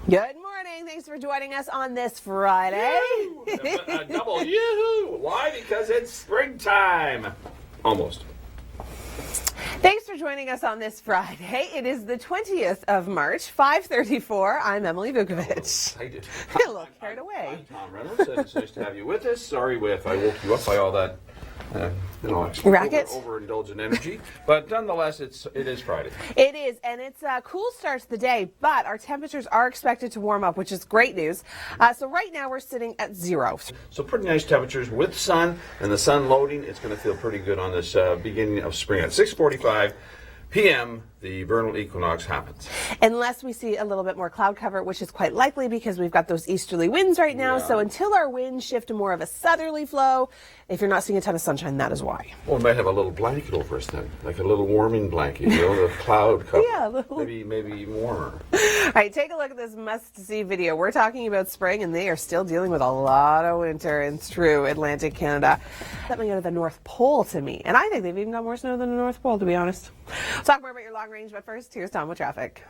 Good morning. Thanks for joining us on this Friday. A double yoo-hoo. Why? Because it's springtime. Almost. Thanks for joining us on this Friday. It is the 20th of March, 5:34. I'm Emily Vukovic. Excited. A little carried away. I'm Tom Reynolds, and it's nice to have you with us. Sorry if I woke you up by all that, Racket? overindulgent energy. But nonetheless, it is Friday. It is, and it's a cool start to the day, but our temperatures are expected to warm up, which is great news. So right now we're sitting at 0. So pretty nice temperatures with sun, and the sun loading. It's going to feel pretty good on this beginning of spring. At 6:45 p.m., the vernal equinox happens. Unless we see a little bit more cloud cover, which is quite likely because we've got those easterly winds right now. Yeah. So until our winds shift to more of a southerly flow, if you're not seeing a ton of sunshine, that is why. Well, we might have a little blanket over us then, like a little warming blanket, the cloud cover. Yeah, a little. Maybe warmer. All right, take a look at this must-see video. We're talking about spring, and they are still dealing with a lot of winter in through Atlantic Canada. Something out of the North Pole to me, and I think they've even got more snow than the North Pole, to be honest. We'll talk more about your long range, but first, here's Tom with traffic.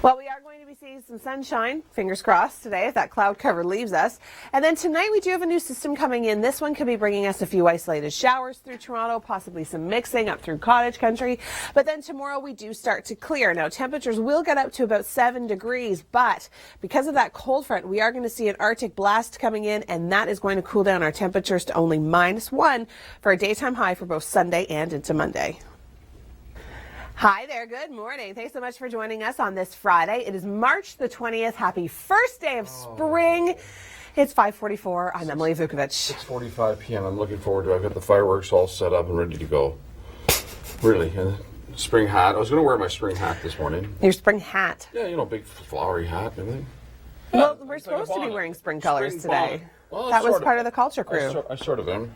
Well, we are going to be seeing some sunshine, fingers crossed, today if that cloud cover leaves us. And then tonight we do have a new system coming in. This one could be bringing us a few isolated showers through Toronto, possibly some mixing up through cottage country. But then tomorrow we do start to clear. Now, temperatures will get up to about 7 degrees, but because of that cold front, we are going to see an Arctic blast coming in, and that is going to cool down our temperatures to only -1 for a daytime high for both Sunday and into Monday. Hi there, good morning. Thanks so much for joining us on this Friday. It is March the 20th. Happy first day of spring. It's 5:44. I'm Emily Vukovic. 6:45 p.m. I'm looking forward to it. I've got the fireworks all set up and ready to go. Really. And spring hat. I was going to wear my spring hat this morning. Your spring hat. Yeah, big flowery hat and everything. Well, we're supposed to be wearing spring colors today. Well, that was part of the culture crew. I sort of am.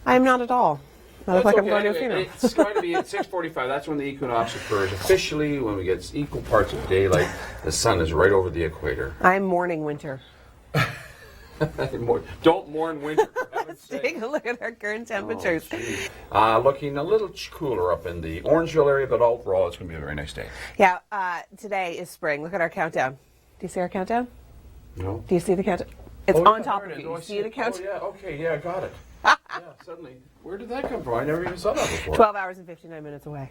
I am not at all. I look like I'm going to a funeral. It's going to be at 6:45. That's when the equinox occurs officially, when we get equal parts of daylight. The sun is right over the equator. I'm mourning winter. Don't mourn winter. Let's take a look at our current temperatures. Looking a little cooler up in the Orangeville area, but overall it's going to be a very nice day. Yeah, today is spring. Look at our countdown. Do you see our countdown? No. Do you see the countdown? It's on top of you. You see the countdown? Oh, yeah, okay, yeah, I got it. Yeah, suddenly. Where did that come from? I never even saw that before. 12 hours and 59 minutes away.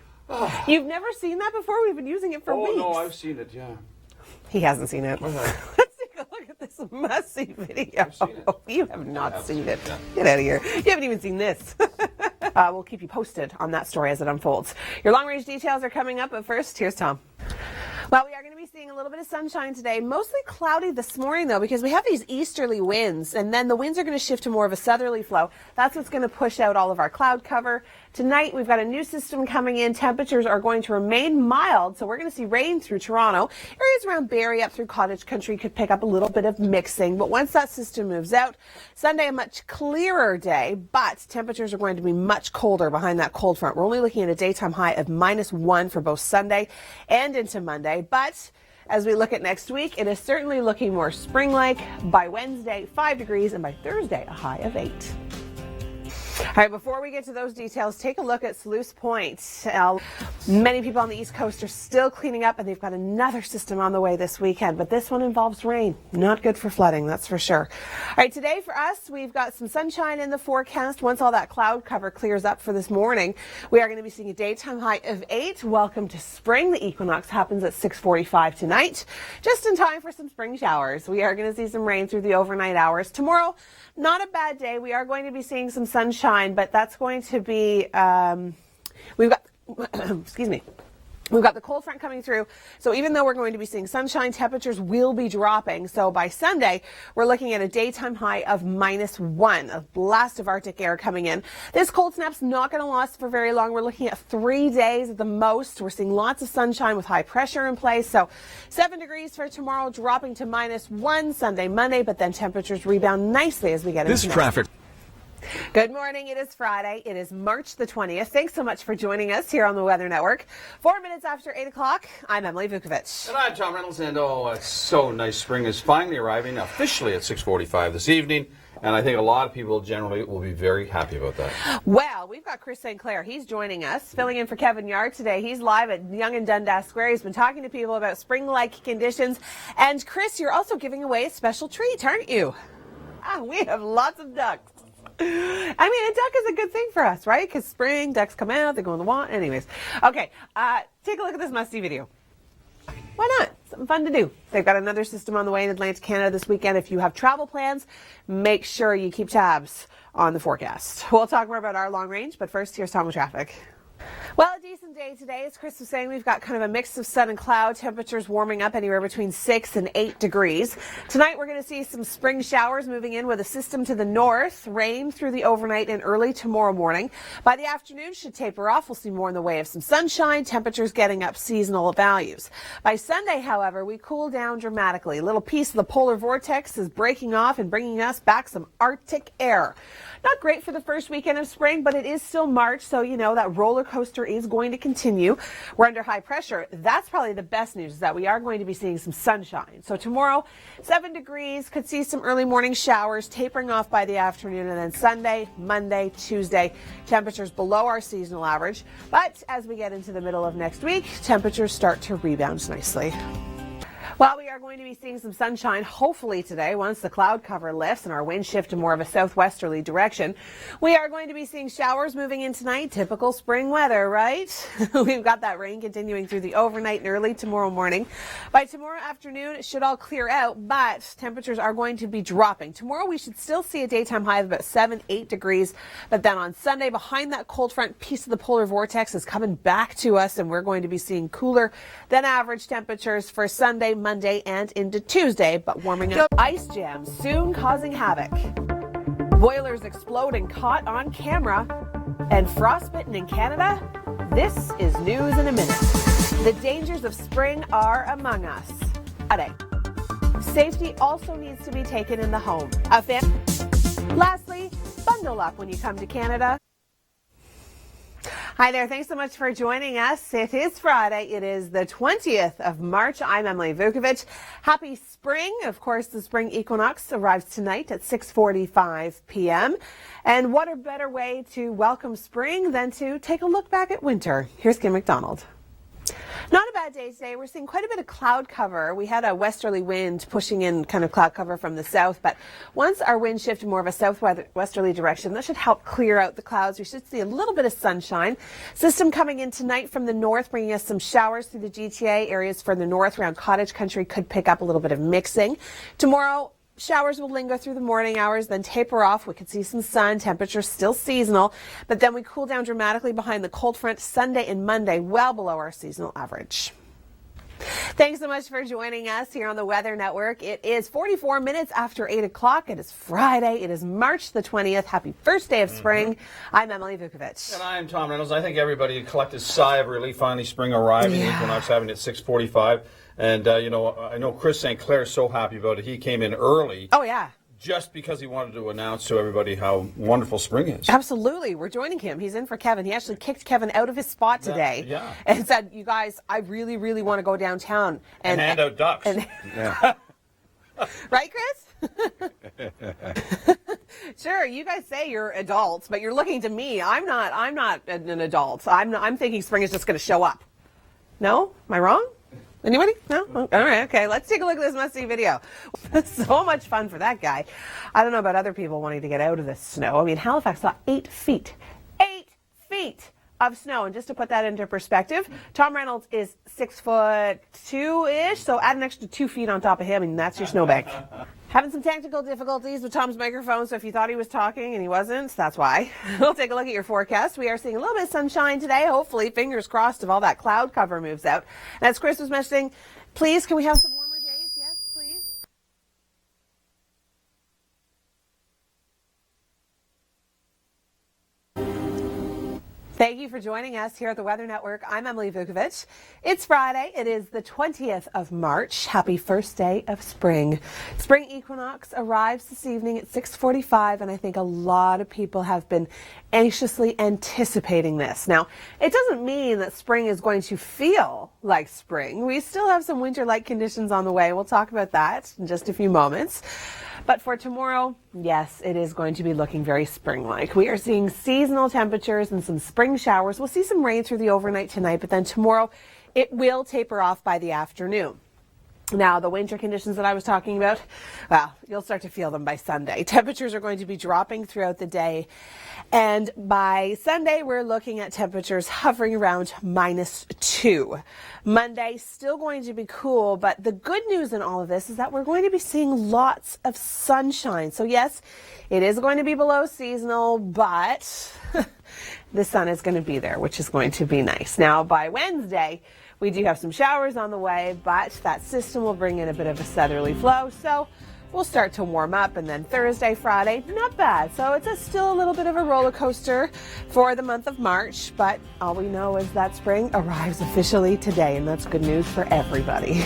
You've never seen that before? We've been using it for weeks. Oh, no, I've seen it, yeah. He hasn't seen it. Okay. Let's take a look at this must-see video. I've seen it. You have not seen it. Yeah. Get out of here. You haven't even seen this. We'll keep you posted on that story as it unfolds. Your long-range details are coming up, but first, here's Tom. Well, we are going to be seeing a little bit of sunshine today. Mostly cloudy this morning, though, because we have these easterly winds, and then the winds are going to shift to more of a southerly flow. That's what's going to push out all of our cloud cover. Tonight, we've got a new system coming in. Temperatures are going to remain mild, so we're going to see rain through Toronto. Areas around Barrie up through cottage country could pick up a little bit of mixing, but once that system moves out, Sunday a much clearer day, but temperatures are going to be much colder behind that cold front. We're only looking at a daytime high of -1 for both Sunday and into Monday. But as we look at next week, it is certainly looking more spring-like. By Wednesday, 5 degrees, and by Thursday, a high of 8. All right, before we get to those details, take a look at Sluice Point. Many people on the East Coast are still cleaning up, and they've got another system on the way this weekend, but this one involves rain. Not good for flooding, that's for sure. All right, today for us, we've got some sunshine in the forecast. Once all that cloud cover clears up for this morning, we are going to be seeing a daytime high of 8. Welcome to spring. The equinox happens at 6:45 tonight, just in time for some spring showers. We are going to see some rain through the overnight hours. Tomorrow, not a bad day. We are going to be seeing some sunshine, but that's going to be, we've got, excuse me. We've got the cold front coming through, so even though we're going to be seeing sunshine, temperatures will be dropping. So by Sunday, we're looking at a daytime high of -1, a blast of Arctic air coming in. This cold snap's not going to last for very long. We're looking at 3 days at the most. We're seeing lots of sunshine with high pressure in place. So 7 degrees for tomorrow, dropping to -1 Sunday, Monday, but then temperatures rebound nicely as we get into this traffic. Good morning. It is Friday. It is March the 20th. Thanks so much for joining us here on the Weather Network. 4 minutes after 8 o'clock, I'm Emily Vukovic. And I'm Tom Reynolds, and it's so nice. Spring is finally arriving officially at 6:45 this evening. And I think a lot of people generally will be very happy about that. Well, we've got Chris St. Clair. He's joining us, filling in for Kevin Yard today. He's live at Yonge and Dundas Square. He's been talking to people about spring-like conditions. And Chris, you're also giving away a special treat, aren't you? We have lots of ducks. I mean, a duck is a good thing for us, right? Because spring, ducks come out, they go in the water. Anyways, okay, take a look at this must-see video. Why not? Something fun to do. They've got another system on the way in Atlantic Canada this weekend. If you have travel plans, make sure you keep tabs on the forecast. We'll talk more about our long range, but first, here's Tom with traffic. Well, a decent day today. As Chris was saying, we've got kind of a mix of sun and cloud. Temperatures warming up anywhere between 6 and 8 degrees. Tonight, we're going to see some spring showers moving in with a system to the north. Rain through the overnight and early tomorrow morning. By the afternoon, should taper off. We'll see more in the way of some sunshine. Temperatures getting up seasonal values. By Sunday, however, we cool down dramatically. A little piece of the polar vortex is breaking off and bringing us back some Arctic air. Not great for the first weekend of spring, but it is still March, so you know that roller coaster is going to continue. We're under high pressure. That's probably the best news, is that we are going to be seeing some sunshine. So tomorrow, 7 degrees, could see some early morning showers, tapering off by the afternoon, and then Sunday, Monday, Tuesday, temperatures below our seasonal average. But as we get into the middle of next week, temperatures start to rebound nicely. Well, we are going to be seeing some sunshine, hopefully today, once the cloud cover lifts and our winds shift to more of a southwesterly direction. We are going to be seeing showers moving in tonight, typical spring weather, right? We've got that rain continuing through the overnight and early tomorrow morning. By tomorrow afternoon, it should all clear out, but temperatures are going to be dropping. Tomorrow, we should still see a daytime high of about 7, 8 degrees, but then on Sunday, behind that cold front, piece of the polar vortex is coming back to us, and we're going to be seeing cooler than average temperatures for Sunday, Monday, and into Tuesday, but warming up. Ice jams soon causing havoc. Boilers exploding caught on camera. And frostbitten in Canada? This is news in a minute. The dangers of spring are among us. Today. Safety also needs to be taken in the home. Lastly, bundle up when you come to Canada. Hi there. Thanks so much for joining us. It is Friday. It is the 20th of March. I'm Emily Vukovic. Happy spring. Of course, the spring equinox arrives tonight at 6:45 p.m. And what a better way to welcome spring than to take a look back at winter. Here's Kim McDonald. Not a bad day today. We're seeing quite a bit of cloud cover. We had a westerly wind pushing in kind of cloud cover from the south, but once our wind shifted more of a southwesterly direction, that should help clear out the clouds. We should see a little bit of sunshine. System coming in tonight from the north, bringing us some showers through the GTA. Areas further north around Cottage Country could pick up a little bit of mixing. Tomorrow, showers will linger through the morning hours, then taper off. We could see some sun, temperatures still seasonal, but then we cool down dramatically behind the cold front Sunday and Monday, well below our seasonal average. Thanks so much for joining us here on the Weather Network. It is 44 minutes after 8 o'clock. It is Friday. It is March the 20th. Happy first day of spring. I'm Emily Vukovic. And I'm Tom Reynolds. I think everybody collected a sigh of relief. Finally, spring arriving. Yeah. Equinox having at 6:45. And, I know Chris St. Clair is so happy about it. He came in early. Oh, yeah. Just because he wanted to announce to everybody how wonderful spring is. Absolutely. We're joining him. He's in for Kevin. He actually kicked Kevin out of his spot today and said, you guys, I really, really want to go downtown. And hand out ducks. Right, Chris? Sure, you guys say you're adults, but you're looking to me. I'm not an adult. I'm thinking spring is just going to show up. No? Am I wrong? Anybody? No? All right, okay. Let's take a look at this must-see video. So much fun for that guy. I don't know about other people wanting to get out of this snow. I mean, Halifax saw 8 feet. 8 feet of snow. And just to put that into perspective, Tom Reynolds is 6'2"-ish, so add an extra 2 feet on top of him, and that's your snowbank. Having some technical difficulties with Tom's microphone, so if you thought he was talking and he wasn't, that's why. We'll take a look at your forecast. We are seeing a little bit of sunshine today. Hopefully, fingers crossed, if all that cloud cover moves out. And as Chris was mentioning, please, can we have some warmer days? Yes, please. Thank you for joining us here at the Weather Network. I'm Emily Vukovic. It's Friday. It is the 20th of March. Happy first day of spring. Spring equinox arrives this evening at 6:45, and I think a lot of people have been anxiously anticipating this. Now, it doesn't mean that spring is going to feel like spring. We still have some winter-like conditions on the way. We'll talk about that in just a few moments. But for tomorrow, yes, it is going to be looking very spring-like. We are seeing seasonal temperatures and some spring showers. We'll see some rain through the overnight tonight, but then tomorrow it will taper off by the afternoon. Now, the winter conditions that I was talking about, well, you'll start to feel them by Sunday. Temperatures are going to be dropping throughout the day. And by Sunday, we're looking at temperatures hovering around -2. Monday, still going to be cool, but the good news in all of this is that we're going to be seeing lots of sunshine. So yes, it is going to be below seasonal, but the sun is going to be there, which is going to be nice. Now, by Wednesday, we do have some showers on the way, but that system will bring in a bit of a southerly flow, so we'll start to warm up. And then Thursday, Friday, not bad. So it's still a little bit of a roller coaster for the month of March, but all we know is that spring arrives officially today, and that's good news for everybody.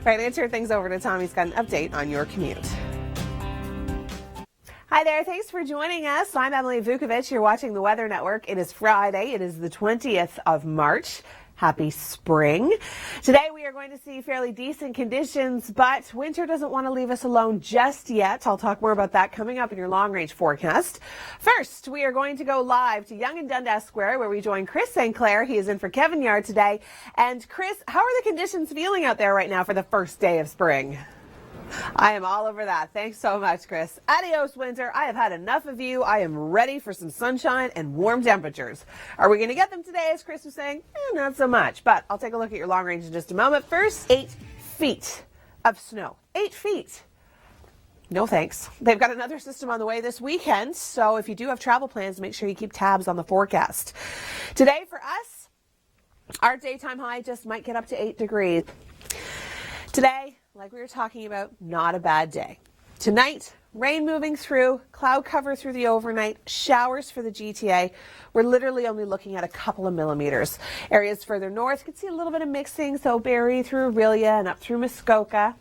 Right, let's turn things over to Tom. He's got an update on your commute. Hi there, thanks for joining us. I'm Emily Vukovic. You're watching the Weather Network. It is Friday. It is the 20th of March. Happy spring. Today we are going to see fairly decent conditions, but winter doesn't want to leave us alone just yet. I'll talk more about that coming up in your long-range forecast. First, we are going to go live to Yonge and Dundas Square, where we join Chris St. Clair. He is in for Kevin Yard today. And Chris, how are the conditions feeling out there right now for the first day of spring? I am all over that. Thanks so much, Chris. Adios, winter. I have had enough of you. I am ready for some sunshine and warm temperatures. Are we going to get them today, as Chris was saying? Not so much, but I'll take a look at your long range in just a moment. First, 8 feet of snow. 8 feet. No thanks. They've got another system on the way this weekend, so if you do have travel plans, make sure you keep tabs on the forecast. Today for us, our daytime high just might get up to 8 degrees. Today, like we were talking about, not a bad day. Tonight, rain moving through, cloud cover through the overnight, showers for the GTA. We're literally only looking at a couple of millimeters. Areas further north could see a little bit of mixing, so Barrie through Aurelia and up through Muskoka.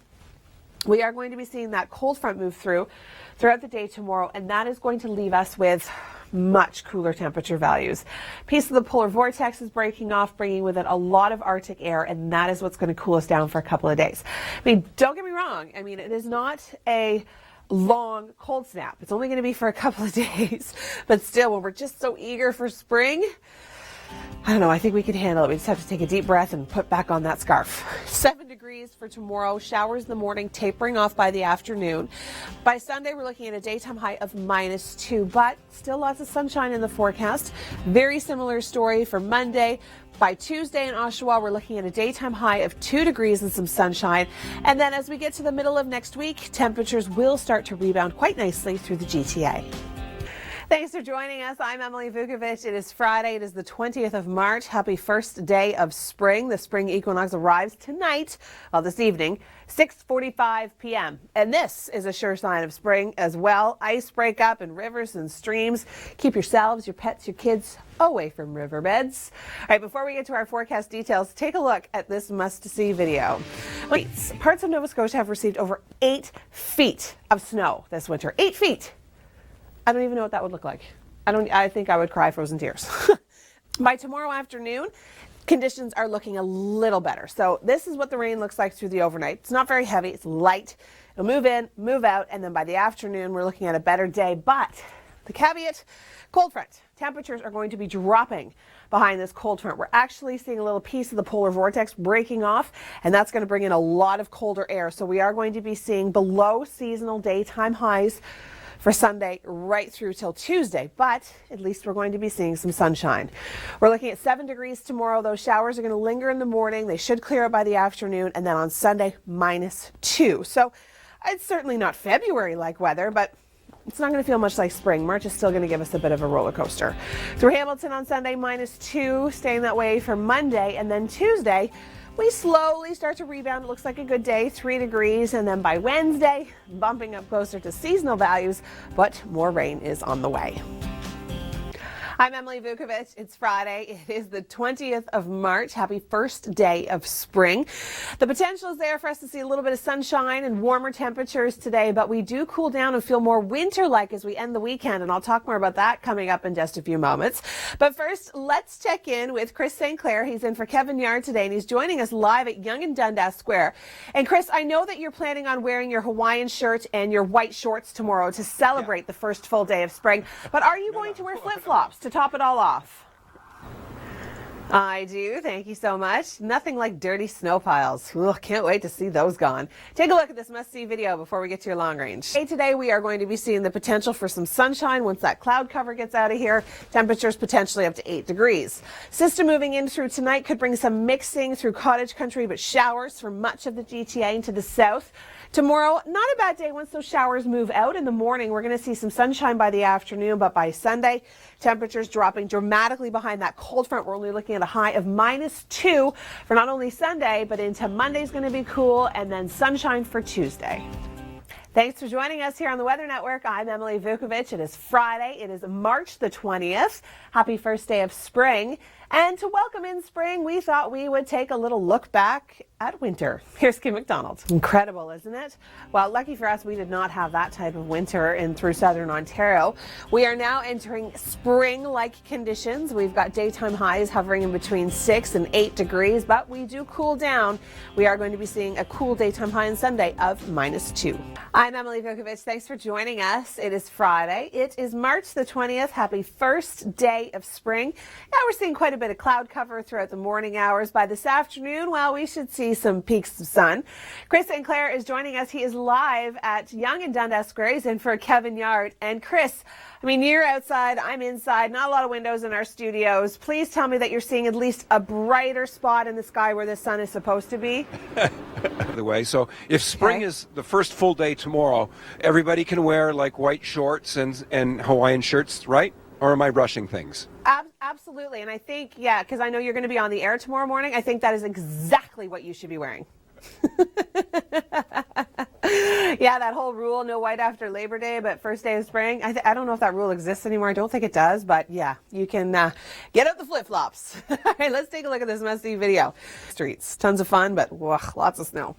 We are going to be seeing that cold front move throughout the day tomorrow, and that is going to leave us with much cooler temperature values. A piece of the polar vortex is breaking off, bringing with it a lot of Arctic air, and that is what's going to cool us down for a couple of days. I mean, don't get me wrong. I mean, it is not a long cold snap. It's only going to be for a couple of days, but still, when we're just so eager for spring, I don't know, I think we could handle it. We just have to take a deep breath and put back on that scarf. 7 degrees for tomorrow, showers in the morning, tapering off by the afternoon. By Sunday, we're looking at a daytime high of -2, but still lots of sunshine in the forecast. Very similar story for Monday. By Tuesday in Oshawa, we're looking at a daytime high of 2 degrees and some sunshine. And then as we get to the middle of next week, temperatures will start to rebound quite nicely through the GTA. Thanks for joining us. I'm Emily Vukovic. It is Friday. It is the 20th of March. Happy first day of spring. The spring equinox arrives tonight, well, this evening, 6:45 p.m. And this is a sure sign of spring as well. Ice break up in rivers and streams. Keep yourselves, your pets, your kids away from riverbeds. All right, before we get to our forecast details, take a look at this must-see video. Parts of Nova Scotia have received over 8 feet of snow this winter. 8 feet. I don't even know what that would look like. I think I would cry frozen tears. By tomorrow afternoon, conditions are looking a little better. So this is what the rain looks like through the overnight. It's not very heavy. It's light. It'll move in, move out, and then by the afternoon, we're looking at a better day. But the caveat, cold front. Temperatures are going to be dropping behind this cold front. We're actually seeing a little piece of the polar vortex breaking off, and that's going to bring in a lot of colder air. So we are going to be seeing below seasonal daytime highs for Sunday right through till Tuesday, but at least we're going to be seeing some sunshine. We're looking at 7 degrees tomorrow. Those showers are going to linger in the morning. They should clear up by the afternoon, and then on Sunday, -2. So it's certainly not February-like weather, but it's not going to feel much like spring. March is still going to give us a bit of a roller coaster. Through Hamilton on Sunday, -2, staying that way for Monday, and then Tuesday, we slowly start to rebound. It looks like a good day, 3 degrees, and then by Wednesday, bumping up closer to seasonal values, but more rain is on the way. I'm Emily Vukovic. It's Friday. It is the 20th of March. Happy first day of spring. The potential is there for us to see a little bit of sunshine and warmer temperatures today, but we do cool down and feel more winter-like as we end the weekend, and I'll talk more about that coming up in just a few moments. But first, let's check in with Chris St. Clair. He's in for Kevin Yard today, and he's joining us live at Yonge and Dundas Square. And Chris, I know that you're planning on wearing your Hawaiian shirt and your white shorts tomorrow to celebrate the first full day of spring, but are you going to wear flip-flops to top it all off? I do. Thank you so much. Nothing like dirty snow piles. Ugh, can't wait to see those gone. Take a look at this must-see video before we get to your long range. Today we are going to be seeing the potential for some sunshine once that cloud cover gets out of here. Temperatures potentially up to 8 degrees. System moving in through tonight could bring some mixing through cottage country, but showers for much of the GTA and to the south. Tomorrow, not a bad day once those showers move out. In the morning, we're going to see some sunshine by the afternoon, but by Sunday, temperatures dropping dramatically behind that cold front. We're only looking at a high of -2 for not only Sunday, but into Monday's going to be cool, and then sunshine for Tuesday. Thanks for joining us here on the Weather Network. I'm Emily Vukovic. It is Friday. It is March the 20th. Happy first day of spring. And to welcome in spring, we thought we would take a little look back at winter. Here's Kim McDonald. Incredible, isn't it? Well, lucky for us, we did not have that type of winter in through southern Ontario. We are now entering spring-like conditions. We've got daytime highs hovering in between 6 and 8 degrees, but we do cool down. We are going to be seeing a cool daytime high on Sunday of -2. I'm Emily Vukovic. Thanks for joining us. It is Friday. It is March the 20th. Happy first day of spring. Now we're seeing quite a bit of cloud cover throughout the morning hours. By this afternoon, well, we should see some peaks of sun. Chris St. Clair is joining us. He is live at Yonge and Dundas Square. He's in for Kevin Yard. And Chris, I mean, you're outside, I'm inside, not a lot of windows in our studios. Please tell me that you're seeing at least a brighter spot in the sky where the sun is supposed to be. The way. So if spring is the first full day tomorrow, everybody can wear like white shorts and Hawaiian shirts, right? Or am I rushing things? Absolutely. And I think, yeah, because I know you're going to be on the air tomorrow morning. I think that is exactly what you should be wearing. Yeah, that whole rule, no white after Labor Day, but first day of spring. I don't know if that rule exists anymore. I don't think it does, but yeah, you can get out the flip-flops. All right, let's take a look at this must-see video. Streets, tons of fun, but lots of snow.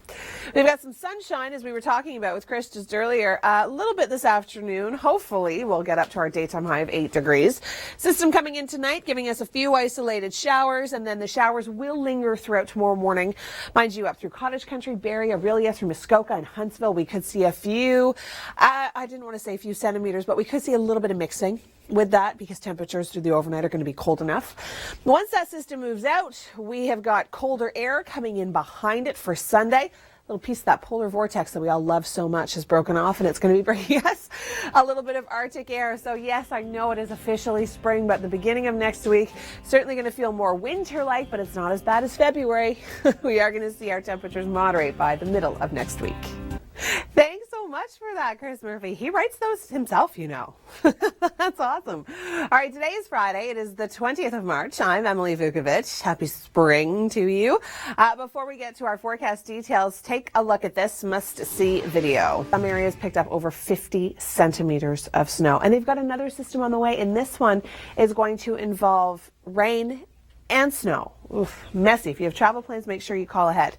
We've got some sunshine, as we were talking about with Chris just earlier, a little bit this afternoon. Hopefully, we'll get up to our daytime high of 8 degrees. System coming in tonight, giving us a few isolated showers, and then the showers will linger throughout tomorrow morning. Mind you, up through cottage country, Barrie, Aurelia, through Muskoka and Huntsville, we could see a few, I didn't want to say a few centimeters, but we could see a little bit of mixing with that because temperatures through the overnight are going to be cold enough. Once that system moves out, we have got colder air coming in behind it for Sunday. A little piece of that polar vortex that we all love so much has broken off, and it's going to be bringing us a little bit of Arctic air. So yes, I know it is officially spring, but the beginning of next week, certainly going to feel more winter-like, but it's not as bad as February. We are going to see our temperatures moderate by the middle of next week. Thanks so much for that, Chris Murphy. He writes those himself, you know. That's awesome. All right, today is Friday. It is the 20th of March. I'm Emily Vukovic. Happy spring to you. Before we get to our forecast details, take a look at this must-see video. Some areas picked up over 50 centimeters of snow, and they've got another system on the way, and this one is going to involve rain and snow. Oof, messy. If you have travel plans, make sure you call ahead.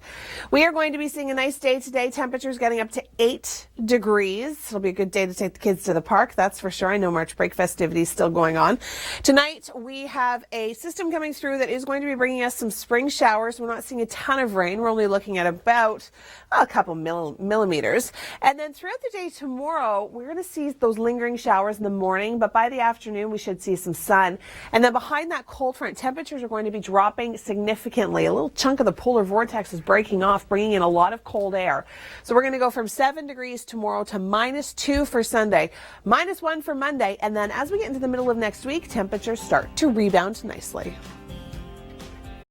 We are going to be seeing a nice day today. Temperatures getting up to 8 degrees. It'll be a good day to take the kids to the park, that's for sure. I know March break festivities still going on. Tonight, we have a system coming through that is going to be bringing us some spring showers. We're not seeing a ton of rain. We're only looking at about a couple millimeters. And then throughout the day tomorrow, we're going to see those lingering showers in the morning, but by the afternoon, we should see some sun. And then behind that cold front, temperatures are going to be dropping significantly. A little chunk of the polar vortex is breaking off, bringing in a lot of cold air. So we're going to go from 7 degrees tomorrow to -2 for Sunday, -1 for Monday, and then as we get into the middle of next week, temperatures start to rebound nicely.